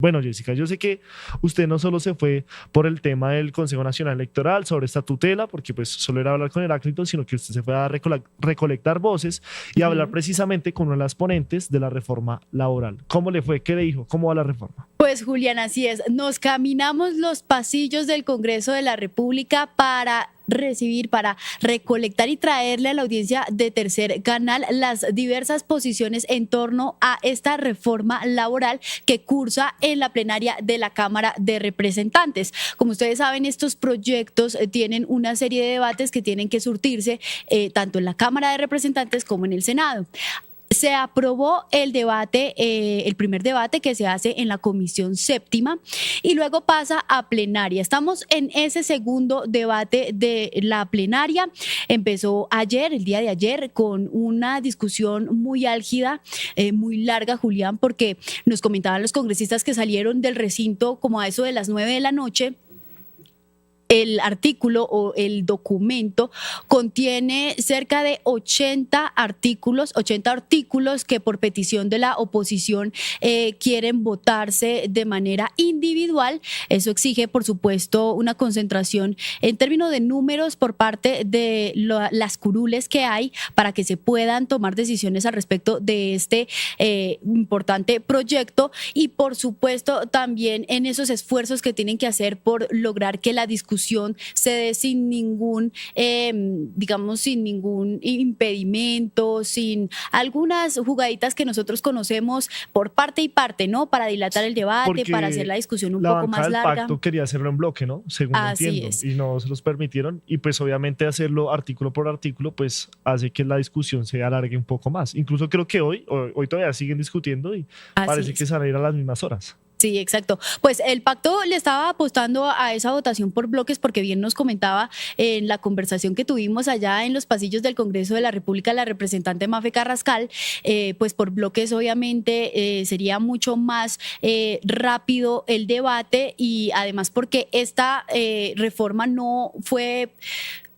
Bueno, Jessica, yo sé que usted no solo se fue por el tema del Consejo Nacional Electoral sobre esta tutela, porque pues solo era hablar con Heráclito, sino que usted se fue a recolectar voces y a hablar Ujú. precisamente con una de las ponentes de la reforma laboral. ¿Cómo le fue? ¿Qué le dijo? ¿Cómo va la reforma? Pues Julián, así es. Nos caminamos los pasillos del Congreso de la República para recibir, para recolectar y traerle a la audiencia de Tercer Canal las diversas posiciones en torno a esta reforma laboral que cursa en la plenaria de la Cámara de Representantes. Como ustedes saben, estos proyectos tienen una serie de debates que tienen que surtirse tanto en la Cámara de Representantes como en el Senado. Se aprobó el debate, el primer debate que se hace en la Comisión Séptima y luego pasa a plenaria. Estamos en ese segundo debate de la plenaria. Empezó ayer, el día de ayer, con una discusión muy álgida, muy larga, Julián, porque nos comentaban los congresistas que salieron del recinto como a eso de las 9 de la noche. El artículo o el documento contiene cerca de 80 artículos que por petición de la oposición quieren votarse de manera individual. Eso exige, por supuesto, una concentración en términos de números por parte de las curules que hay para que se puedan tomar decisiones al respecto de este importante proyecto y, por supuesto, también en esos esfuerzos que tienen que hacer por lograr que la discusión se dé sin ningún, digamos, sin ningún impedimento, sin algunas jugaditas que nosotros conocemos por parte y parte, ¿no? Para dilatar el debate, para hacer Porque la discusión un la poco bancada más del larga. pacto quería hacerlo en bloque, ¿no? Según Así entiendo, es. y no se los permitieron. Y pues obviamente hacerlo artículo por artículo, pues hace que la discusión se alargue un poco más. Incluso creo que hoy todavía siguen discutiendo y Así parece es. que se van a ir a las mismas horas. Sí, exacto. Pues el pacto le estaba apostando a esa votación por bloques porque bien nos comentaba en la conversación que tuvimos allá en los pasillos del Congreso de la República la representante Mafe Carrascal, pues por bloques obviamente sería mucho más rápido el debate y además porque esta reforma no fue,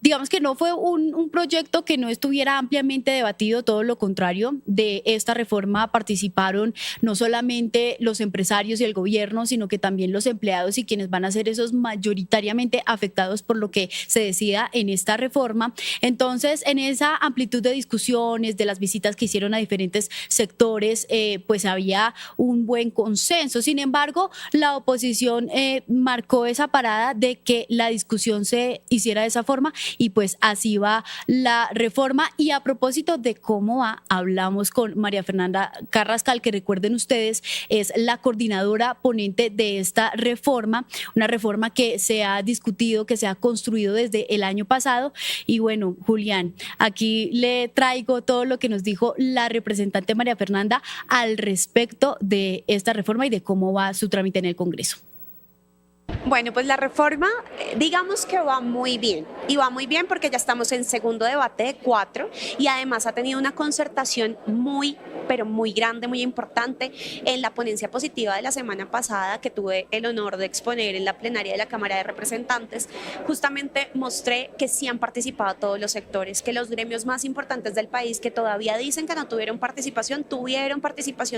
digamos que no fue un proyecto que no estuviera ampliamente debatido, todo lo contrario. De esta reforma participaron no solamente los empresarios y el gobierno, sino que también los empleados y quienes van a ser esos mayoritariamente afectados por lo que se decida en esta reforma. Entonces, en esa amplitud de discusiones, de las visitas que hicieron a diferentes sectores, pues había un buen consenso. Sin embargo, la oposición marcó esa parada de que la discusión se hiciera de esa forma y pues así va la reforma. Y a propósito de cómo va, hablamos con María Fernanda Carrascal, que recuerden ustedes es la coordinadora ponente de esta reforma, una reforma que se ha discutido, que se ha construido desde el año pasado. Y bueno, Julián, aquí le traigo todo lo que nos dijo la representante María Fernanda al respecto de esta reforma y de cómo va su trámite en el Congreso. Bueno, pues la reforma, digamos que va muy bien, y va muy bien porque ya estamos en segundo debate de 4 y además ha tenido una concertación muy, pero muy grande, muy importante en la ponencia positiva de la semana pasada que tuve el honor de exponer en la plenaria de la Cámara de Representantes. Justamente mostré que sí han participado todos los sectores, que los gremios más importantes del país que todavía dicen que no tuvieron participación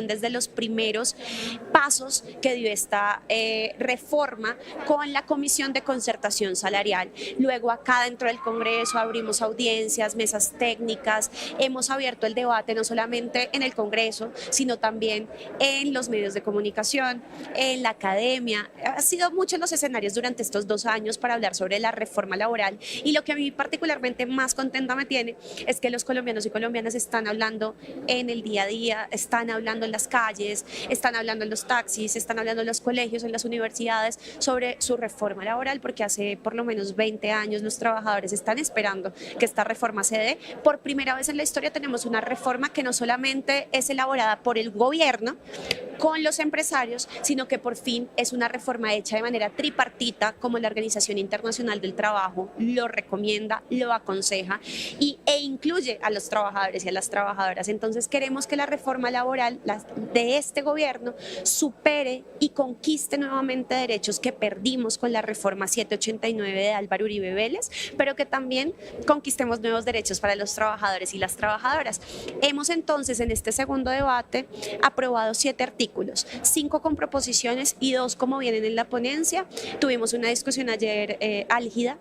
desde los primeros pasos que dio esta reforma con la Comisión de Concertación Salarial. Luego acá dentro del Congreso abrimos audiencias, mesas técnicas, hemos abierto el debate no solamente en el Congreso, sino también en los medios de comunicación, en la academia. Ha sido muchos los escenarios durante estos 2 años para hablar sobre la reforma laboral y lo que a mí particularmente más contenta me tiene es que los colombianos y colombianas están hablando en el día a día, están hablando en las calles, están hablando en los taxis, están hablando en los colegios, en las universidades sobre su reforma laboral, porque hace por lo menos 20 años los trabajadores están esperando que esta reforma se dé. Por primera vez en la historia tenemos una reforma que no solamente es elaborada por el gobierno con los empresarios, sino que por fin es una reforma hecha de manera tripartita, como la Organización Internacional del Trabajo lo recomienda, lo aconseja e incluye a los trabajadores y a las trabajadoras. Entonces queremos que la reforma laboral de este gobierno supere y conquiste nuevamente derechos que perdieron perdimos con la reforma 789 de Álvaro Uribe Vélez, pero que también conquistemos nuevos derechos para los trabajadores y las trabajadoras. Hemos entonces en este segundo debate aprobado 7 artículos, 5 con proposiciones y 2 como vienen en la ponencia. Tuvimos una discusión ayer álgida,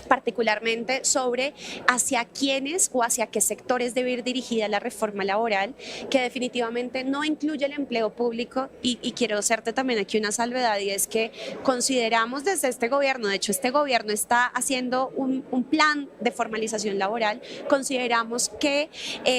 particularmente sobre hacia quiénes o hacia qué sectores debe ir dirigida la reforma laboral, que definitivamente no incluye el empleo público y quiero hacerte también aquí una salvedad, y es que consideramos desde este gobierno, de hecho este gobierno está haciendo un plan de formalización laboral, consideramos que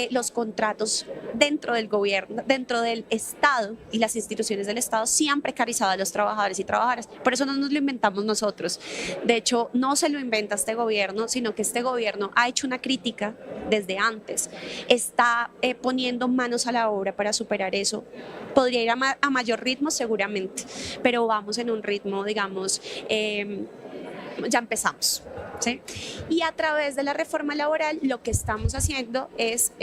los contratos dentro del gobierno, dentro del Estado y las instituciones del Estado sí han precarizado a los trabajadores y trabajadoras, por eso no nos lo inventamos nosotros, de hecho no se lo inventa este gobierno, sino que este gobierno ha hecho una crítica desde antes, está poniendo manos a la obra para superar eso. Podría ir a mayor ritmo seguramente, pero vamos en un ritmo, digamos, ya empezamos. ¿Sí? Y a través de la reforma laboral lo que estamos haciendo es,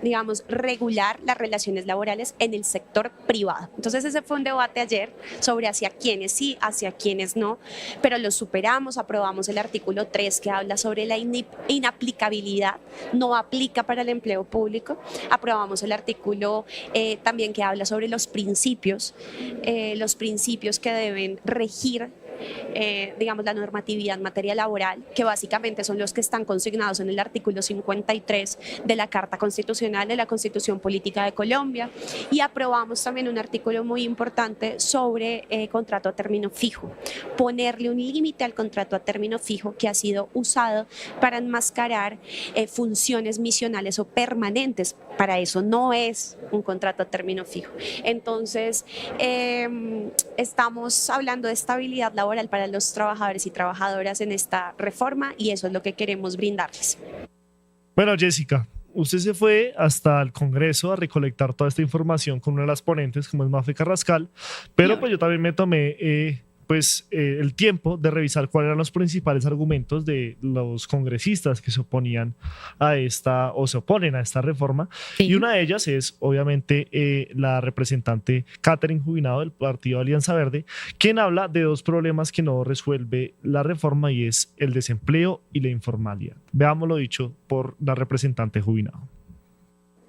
digamos, regular las relaciones laborales en el sector privado. Entonces ese fue un debate ayer sobre hacia quiénes sí, hacia quiénes no, pero lo superamos, aprobamos el artículo 3 que habla sobre la inaplicabilidad, no aplica para el empleo público, aprobamos el artículo también que habla sobre los principios que deben regir digamos, la normatividad en materia laboral, que básicamente son los que están consignados en el artículo 53 de la Carta Constitucional de la Constitución Política de Colombia, y aprobamos también un artículo muy importante sobre contrato a término fijo, ponerle un límite al contrato a término fijo que ha sido usado para enmascarar funciones misionales o permanentes. Para eso no es un contrato a término fijo. Entonces, estamos hablando de estabilidad laboral para los trabajadores y trabajadoras en esta reforma y eso es lo que queremos brindarles. Bueno, Jessica, usted se fue hasta el Congreso a recolectar toda esta información con una de las ponentes, como es Mafe Carrascal, pero pues yo también me tomé el tiempo de revisar cuáles eran los principales argumentos de los congresistas que se oponían a esta o se oponen a esta reforma. Sí. Y una de ellas es obviamente la representante Catherine Jubinado del partido Alianza Verde, quien habla de 2 problemas que no resuelve la reforma y es el desempleo y la informalidad. Veamos lo dicho por la representante Jubinado.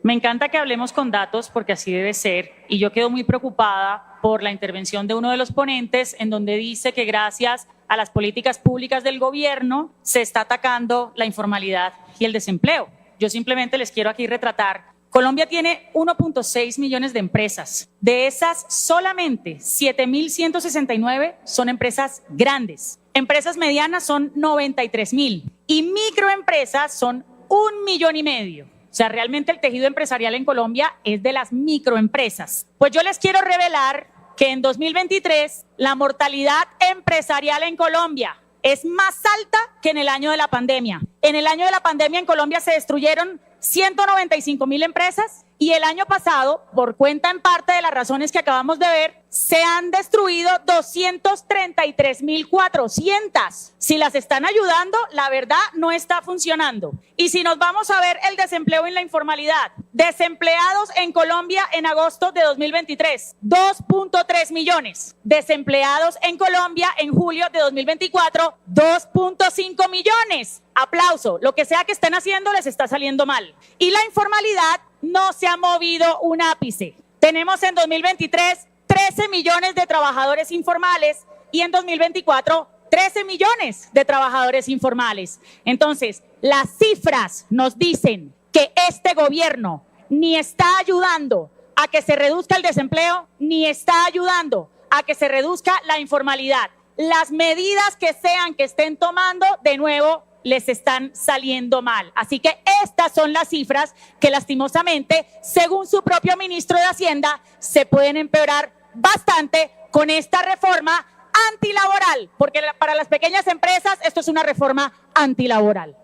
Me encanta que hablemos con datos porque así debe ser y yo quedo muy preocupada por la intervención de uno de los ponentes en donde dice que gracias a las políticas públicas del gobierno se está atacando la informalidad y el desempleo. Yo simplemente les quiero aquí retratar. Colombia tiene 1.6 millones de empresas. De esas, solamente 7.169 son empresas grandes. Empresas medianas son 93.000 y microempresas son 1,5 millones. O sea, realmente el tejido empresarial en Colombia es de las microempresas. Pues yo les quiero revelar que en 2023 la mortalidad empresarial en Colombia es más alta que en el año de la pandemia. En el año de la pandemia en Colombia se destruyeron 195.000 empresas y el año pasado, por cuenta en parte de las razones que acabamos de ver, se han destruido 233.400. Si las están ayudando, la verdad no está funcionando. Y si nos vamos a ver el desempleo y la informalidad, desempleados en Colombia en agosto de 2023, 2.3 millones. Desempleados en Colombia en julio de 2024, 2.5 millones. Aplauso, lo que sea que estén haciendo les está saliendo mal. Y la informalidad no se ha movido un ápice. Tenemos en 2023 13 millones de trabajadores informales y en 2024 13 millones de trabajadores informales. Entonces, las cifras nos dicen que este gobierno ni está ayudando a que se reduzca el desempleo, ni está ayudando a que se reduzca la informalidad. Las medidas que sean que estén tomando, de nuevo, les están saliendo mal. Así que estas son las cifras que lastimosamente, según su propio ministro de Hacienda, se pueden empeorar bastante con esta reforma antilaboral, porque para las pequeñas empresas esto es una reforma antilaboral.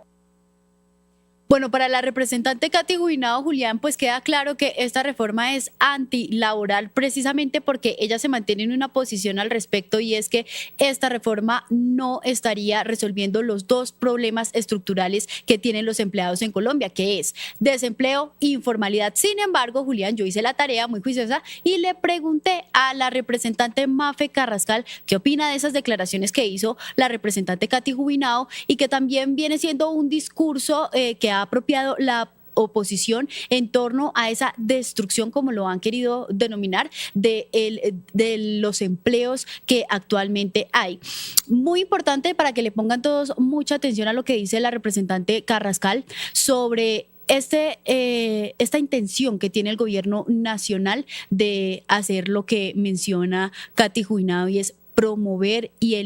Bueno, para la representante Katy Guinao, Julián, pues queda claro que esta reforma es antilaboral precisamente porque ella se mantiene en una posición al respecto, y es que esta reforma no estaría resolviendo los dos problemas estructurales que tienen los empleados en Colombia, que es desempleo e informalidad. Sin embargo, Julián, yo hice la tarea muy juiciosa y le pregunté a la representante Mafe Carrascal qué opina de esas declaraciones que hizo la representante Katy Guinao, y que también viene siendo un discurso que ha apropiado la oposición en torno a esa destrucción, como lo han querido denominar, de los empleos que actualmente hay. Muy importante para que le pongan todos mucha atención a lo que dice la representante Carrascal sobre esta intención que tiene el gobierno nacional de hacer lo que menciona Katy Guinao, y es promover y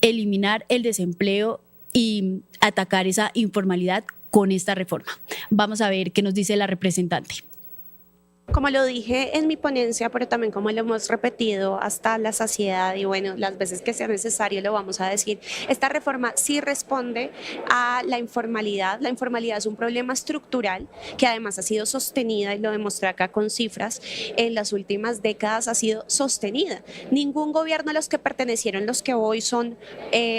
eliminar el desempleo y atacar esa informalidad con esta reforma. Vamos a ver qué nos dice la representante. Como lo dije en mi ponencia, pero también como lo hemos repetido hasta la saciedad y bueno, las veces que sea necesario lo vamos a decir, esta reforma sí responde a la informalidad. La informalidad es un problema estructural que además ha sido sostenida, y lo demostré acá con cifras, en las últimas décadas ha sido sostenida. Ningún gobierno a los que pertenecieron los que hoy son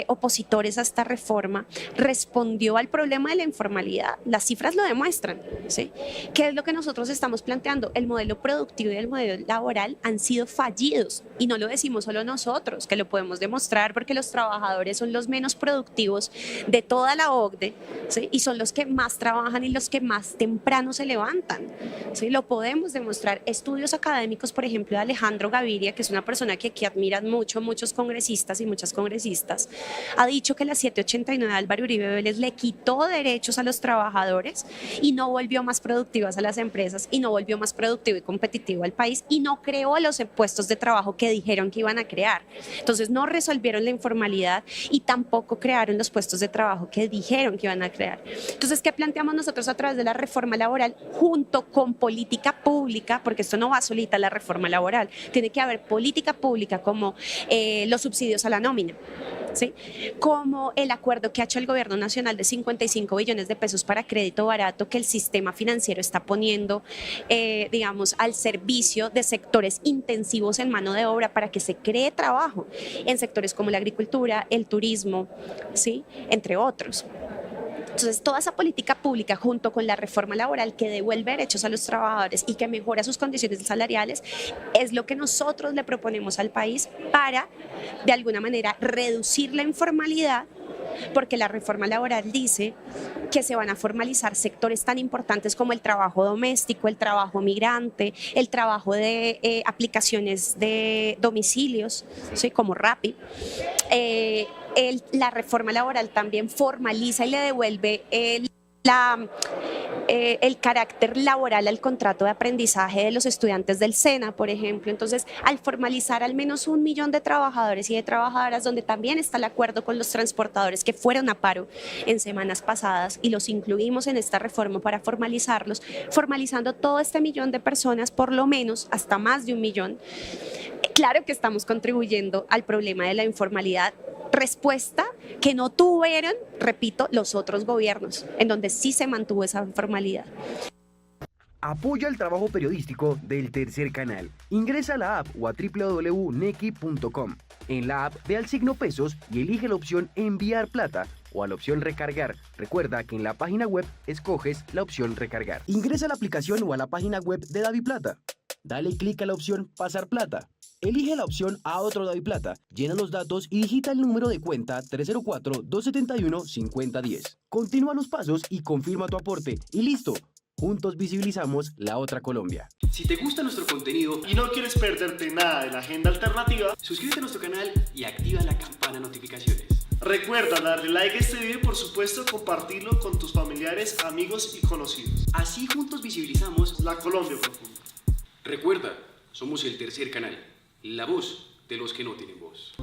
opositores a esta reforma respondió al problema de la informalidad. Las cifras lo demuestran, ¿sí? ¿Qué es lo que nosotros estamos planteando? El modelo productivo y el modelo laboral han sido fallidos, y no lo decimos solo nosotros, que lo podemos demostrar porque los trabajadores son los menos productivos de toda la OCDE, ¿sí? Y son los que más trabajan y los que más temprano se levantan, ¿sí? Lo podemos demostrar. Estudios académicos, por ejemplo, de Alejandro Gaviria, que es una persona que aquí admiran mucho muchos congresistas y muchas congresistas, ha dicho que la 789 de Álvaro Uribe Vélez le quitó derechos a los trabajadores y no volvió más productivas a las empresas, y no volvió más productivo y competitivo al país, y no creó los puestos de trabajo que dijeron que iban a crear. Entonces no resolvieron la informalidad y tampoco crearon los puestos de trabajo que dijeron que iban a crear. Entonces, ¿qué planteamos nosotros a través de la reforma laboral junto con política pública? Porque esto no va solita, la reforma laboral. Tiene que haber política pública como los subsidios a la nómina, ¿sí? Como el acuerdo que ha hecho el gobierno nacional de 55 billones de pesos para crédito barato que el sistema financiero está poniendo, digamos, al servicio de sectores intensivos en mano de obra para que se cree trabajo en sectores como la agricultura, el turismo, ¿sí? Entre otros. Entonces, toda esa política pública junto con la reforma laboral que devuelve derechos a los trabajadores y que mejora sus condiciones salariales es lo que nosotros le proponemos al país para, de alguna manera, reducir la informalidad, porque la reforma laboral dice que se van a formalizar sectores tan importantes como el trabajo doméstico, el trabajo migrante, el trabajo de aplicaciones de domicilios, ¿sí? Como Rappi. La reforma laboral también formaliza y le devuelve el carácter laboral al contrato de aprendizaje de los estudiantes del SENA, por ejemplo. Entonces, al formalizar al menos 1 millón de trabajadores y de trabajadoras, donde también está el acuerdo con los transportadores que fueron a paro en semanas pasadas, y los incluimos en esta reforma para formalizarlos, formalizando todo este millón de personas, por lo menos hasta más de 1 millón, claro que estamos contribuyendo al problema de la informalidad, respuesta que no tuvieron, repito, los otros gobiernos, en donde sí se mantuvo esa informalidad. Apoya el trabajo periodístico del Tercer Canal. Ingresa a la app o a www.nequi.com. En la app ve al signo pesos y elige la opción enviar plata o a la opción recargar. Recuerda que en la página web escoges la opción recargar. Ingresa a la aplicación o a la página web de DaviPlata. Dale clic a la opción pasar plata. Elige la opción a otro DaviPlata, llena los datos y digita el número de cuenta 304-271-5010. Continúa los pasos y confirma tu aporte y listo. Juntos visibilizamos la otra Colombia. Si te gusta nuestro contenido Y no quieres perderte nada de la agenda alternativa, suscríbete a nuestro canal y activa la campana de notificaciones. recuerda darle like a este video y por supuesto compartirlo con tus familiares, amigos y conocidos. Así juntos visibilizamos La Colombia profunda. Recuerda, somos el Tercer Canal, la voz de los que no tienen voz.